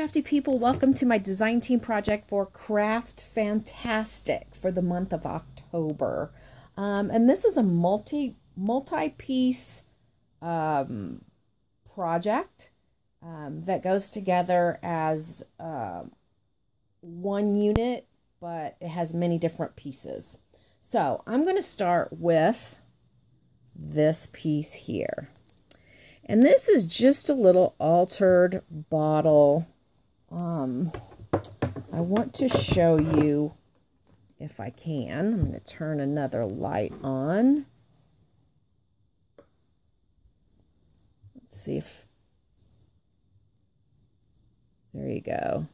crafty people, welcome to my design team project for Craft Fantastic for the month of October. And this is a multi-piece project that goes together as one unit, but it has many different pieces. So I'm going to start with this piece here. And this is just a little altered bottle. I want to show you if I can. I'm going to turn another light on. Let's see if... There you go.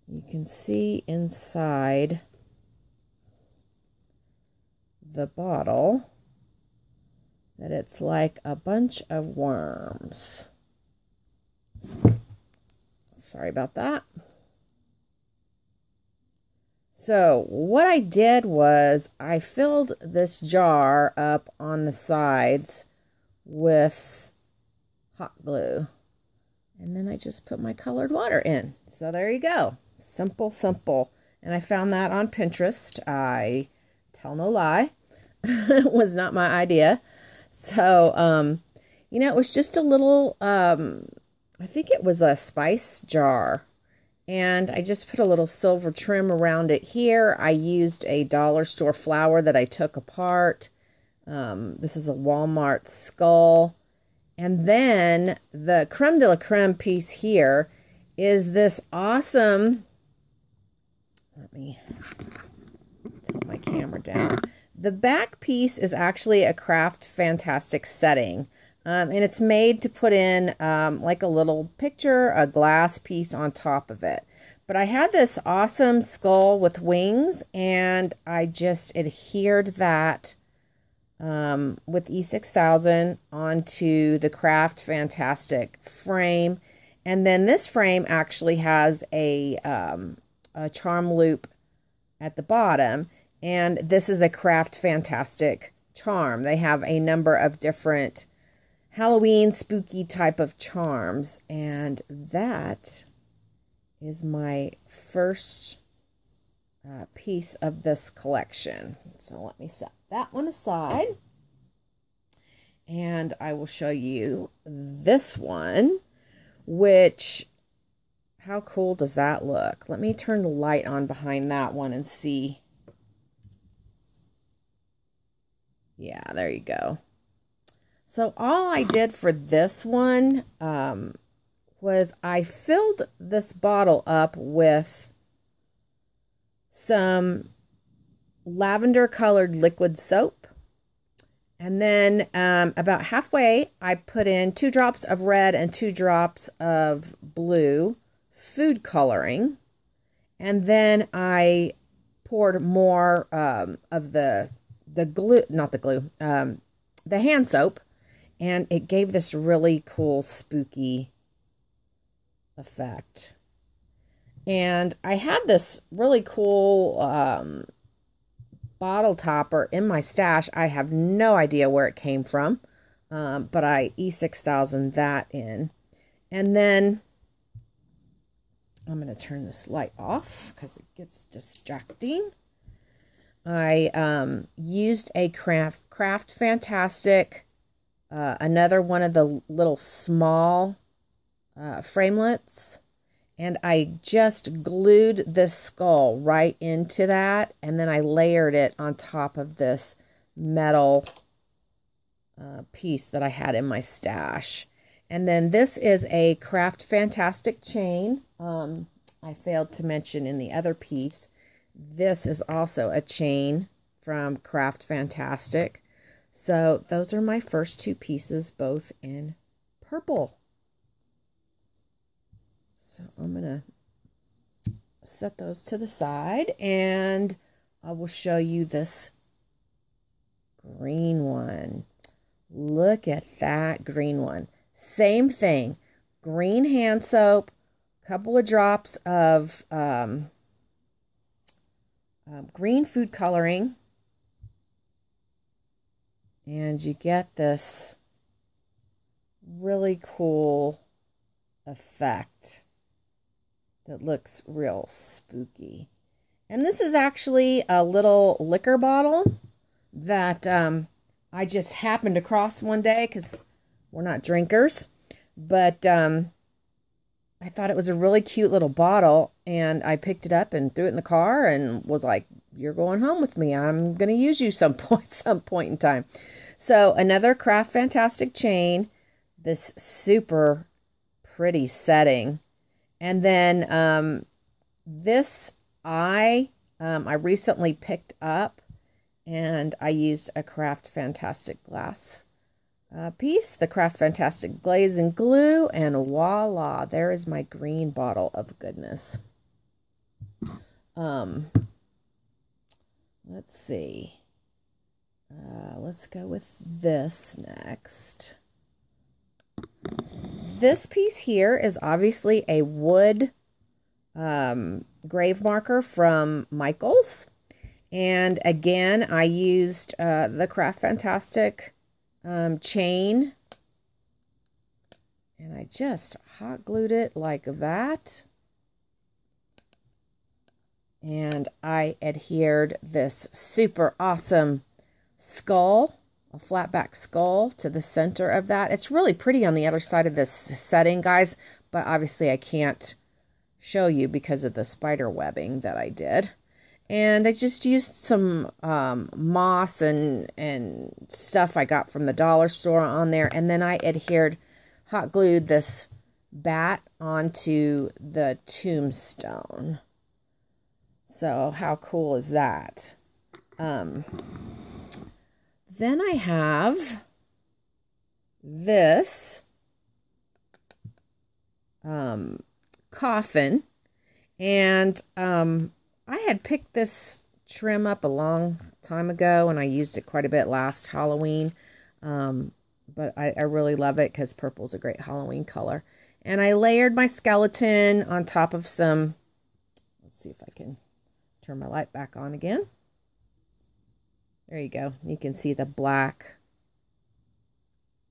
You can see inside the bottle that it's like a bunch of worms. Sorry about that. So what I did was I filled this jar up on the sides with hot glue. And then I just put my colored water in. So there you go. Simple, simple. And I found that on Pinterest. I tell no lie. It was not my idea. So, you know, it was just a little, I think it was a spice jar. And I just put a little silver trim around it here. I used a dollar store flower that I took apart. This is a Walmart skull. And then the creme de la creme piece here is this awesome, let me tilt my camera down. The back piece is actually a Craft Fantastic setting. And it's made to put in like a little picture, a glass piece on top of it. But I had this awesome skull with wings, and I just adhered that with E6000 onto the Craft Fantastic frame. And then this frame actually has a charm loop at the bottom. And this is a Craft Fantastic charm. They have a number of different Halloween spooky type of charms, and that is my first piece of this collection. So let me set that one aside, and I will show you this one, which, how cool does that look? Let me turn the light on behind that one and see. Yeah, there you go. So all I did for this one was I filled this bottle up with some lavender colored liquid soap. And then about halfway, I put in 2 drops of red and 2 drops of blue food coloring. And then I poured more of the glue, not the glue, the hand soap. And it gave this really cool, spooky effect. And I had this really cool bottle topper in my stash. I have no idea where it came from, but I E6000 that in. And then I'm going to turn this light off because it gets distracting. I used a Craft Fantastic, another one of the little small framelits, and I just glued this skull right into that, and then I layered it on top of this metal piece that I had in my stash. And then this is a Craft Fantastic chain. I failed to mention in the other piece, this is also a chain from Craft Fantastic. So those are my first 2 pieces, both in purple. So I'm going to set those to the side, and I will show you this green one. Look at that green one. Same thing. Green hand soap, a couple of drops of green food coloring, and you get this really cool effect that looks real spooky. And this is actually a little liquor bottle that I just happened across one day because we're not drinkers. But I thought it was a really cute little bottle, and I picked it up and threw it in the car and was like, you're going home with me. I'm going to use you some point in time. So another Craft Fantastic chain, this super pretty setting. And then this I recently picked up, and I used a Craft Fantastic glass piece, the Craft Fantastic Glaze and Glue, and voila, there is my green bottle of goodness. Let's see. Let's go with this next. This piece here is obviously a wood grave marker from Michaels. And again, I used the Craft Fantastic chain. And I just hot glued it like that. And I adhered this super awesome skull, a flat back skull, to the center of that. It's really pretty on the other side of this setting, guys, but obviously I can't show you because of the spider webbing that I did. And I just used some moss and stuff I got from the dollar store on there, and then I adhered, hot glued this bat onto the tombstone. So how cool is that? Then I have this coffin, and I had picked this trim up a long time ago, and I used it quite a bit last Halloween, but I really love it because purple is a great Halloween color. And I layered my skeleton on top of some, let's see if I can turn my light back on again. There you go. You can see the black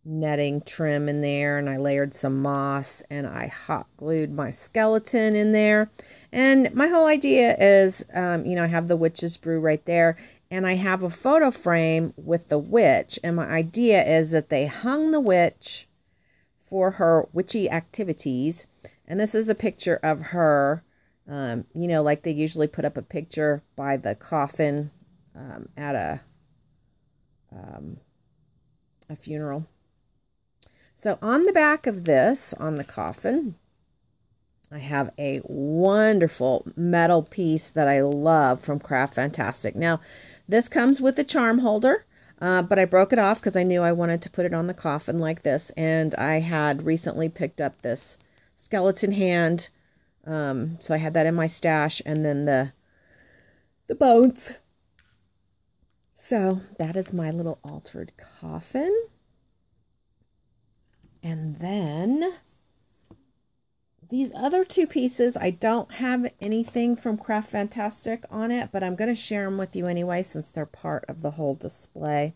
netting trim in there, and I layered some moss, and I hot glued my skeleton in there. And my whole idea is, you know, I have the witch's brew right there, and I have a photo frame with the witch, and my idea is that they hung the witch for her witchy activities. And this is a picture of her, you know, like they usually put up a picture by the coffin at a funeral. So on the back of this, on the coffin, I have a wonderful metal piece that I love from Craft Fantastic. Now, this comes with a charm holder, but I broke it off because I knew I wanted to put it on the coffin like this. And I had recently picked up this skeleton hand, so I had that in my stash, and then the bones. So that is my little altered coffin. And then these other two pieces, I don't have anything from Craft Fantastic on it, but I'm going to share them with you anyway since they're part of the whole display.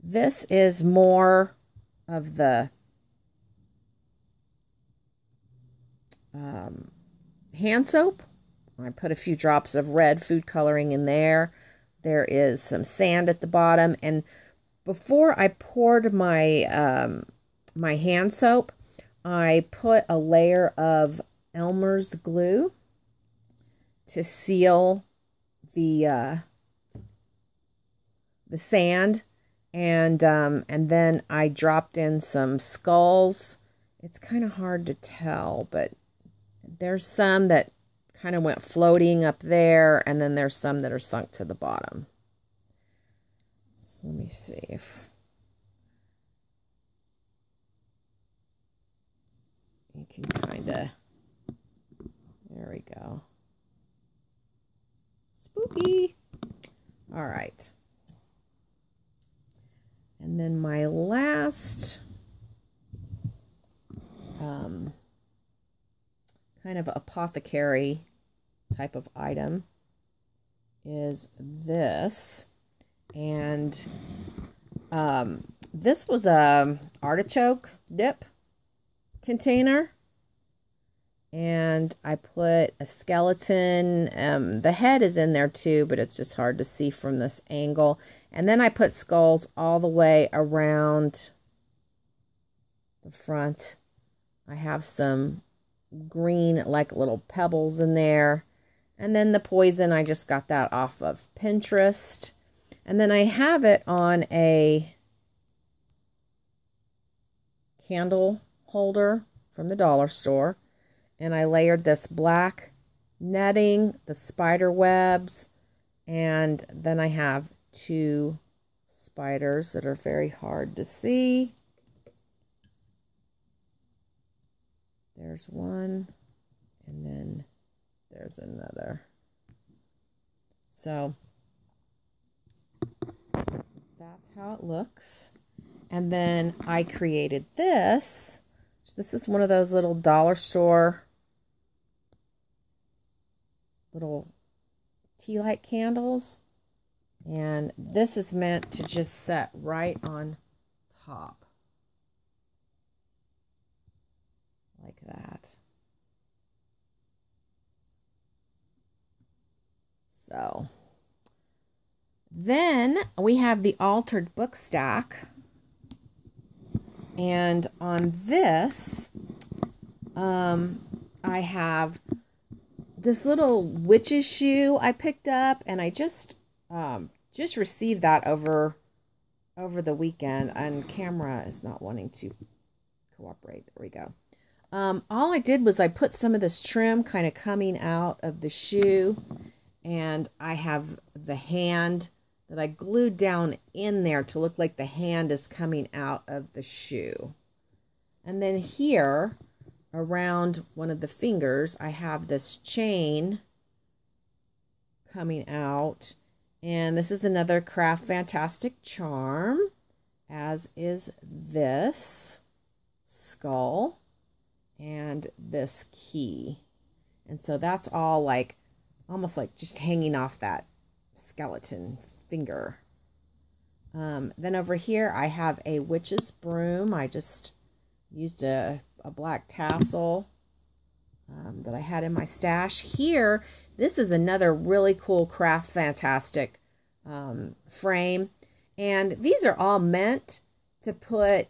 This is more of the hand soap. I put a few drops of red food coloring in there. There is some sand at the bottom, and before I poured my my hand soap, I put a layer of Elmer's glue to seal the sand, and then I dropped in some skulls. It's kind of hard to tell, but there's some that kind of went floating up there, and then there's some that are sunk to the bottom. So let me see if you can kind of, there we go. Spooky. All right. And then my last kind of apothecary type of item is this. And this was a artichoke dip container, And I put a skeleton. The head is in there too, but it's just hard to see from this angle. And then I put skulls all the way around the front. I have some green, like little pebbles in there. And then the poison, I just got that off of Pinterest. And then I have it on a candle holder from the dollar store. And I layered this black netting, the spider webs, and then I have 2 spiders that are very hard to see. There's one, and then there's another. So that's how it looks. And then I created this. This is one of those little dollar store little tea light candles. And this is meant to just set right on top. Like that. So then we have the altered book stack. And on this, I have this little witch's shoe I picked up, and I just received that over the weekend, and camera is not wanting to cooperate. There we go. All I did was I put some of this trim kind of coming out of the shoe, and I have the hand that I glued down in there to look like the hand is coming out of the shoe. And then here, around one of the fingers, I have this chain coming out. And this is another Craft Fantastic charm, as is this skull and this key. And so that's all like, almost like just hanging off that skeleton finger. Then over here I have a witch's broom. I just used a black tassel that I had in my stash. Here, this is another really cool Craft Fantastic frame. And these are all meant to put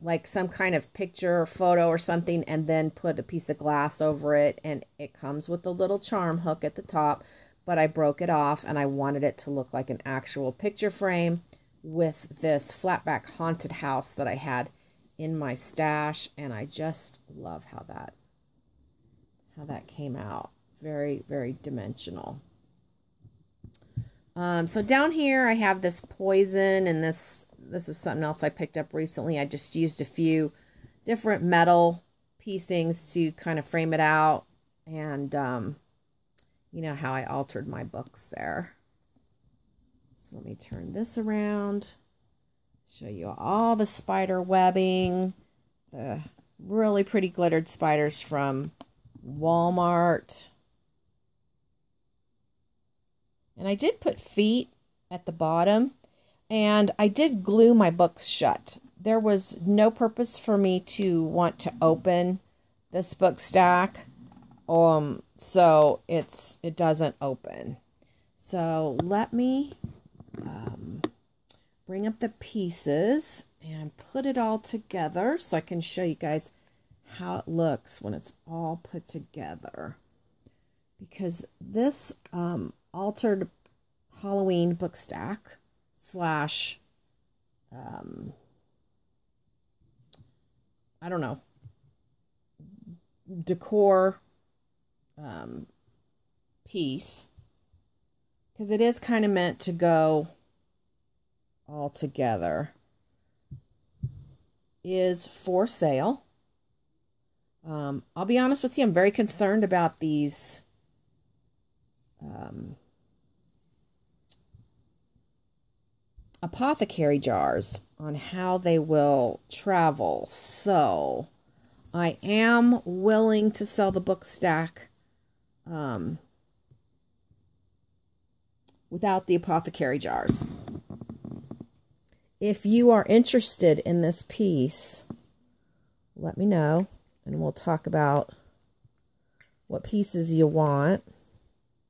like some kind of picture or photo or something, and then put a piece of glass over it. And it comes with a little charm hook at the top. But I broke it off, and I wanted it to look like an actual picture frame with this flatback haunted house that I had in my stash. And I just love how that came out. Very, very dimensional. So down here I have this poison, and this is something else I picked up recently. I just used a few different metal piecings to kind of frame it out. And you know how I altered my books there. So let me turn this around. Show you all the spider webbing. The really pretty glittered spiders from Walmart. And I did put feet at the bottom. And I did glue my books shut. There was no purpose for me to want to open this book stack. So it doesn't open. So let me bring up the pieces and put it all together so I can show you guys how it looks when it's all put together. Because this altered Halloween book stack slash I don't know, decor piece, because it is kind of meant to go all together, is for sale. I'll be honest with you, I'm very concerned about these apothecary jars on how they will travel. So I am willing to sell the book stack without the apothecary jars. If you are interested in this piece, let me know, and we'll talk about what pieces you want.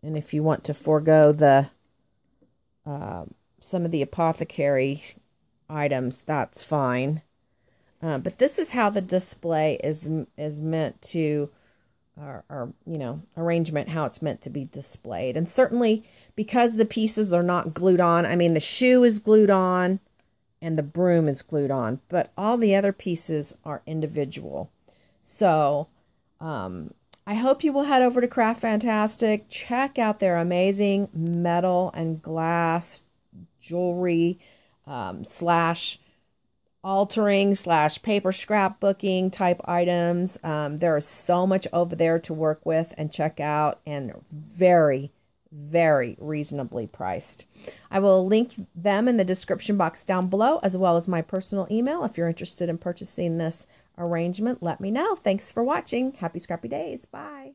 And if you want to forego the some of the Apothocary items, that's fine. But this is how the display is meant to, or you know, arrangement, how it's meant to be displayed. And certainly because the pieces are not glued on, I mean, the shoe is glued on and the broom is glued on, but all the other pieces are individual. So I hope you will head over to Craft Fantastic, check out their amazing metal and glass jewelry slash altering slash paper scrapbooking type items. There is so much over there to work with and check out, and very, very reasonably priced. I will link them in the description box down below, as well as my personal email. If you're interested in purchasing this arrangement, let me know. Thanks for watching. Happy scrappy days. Bye.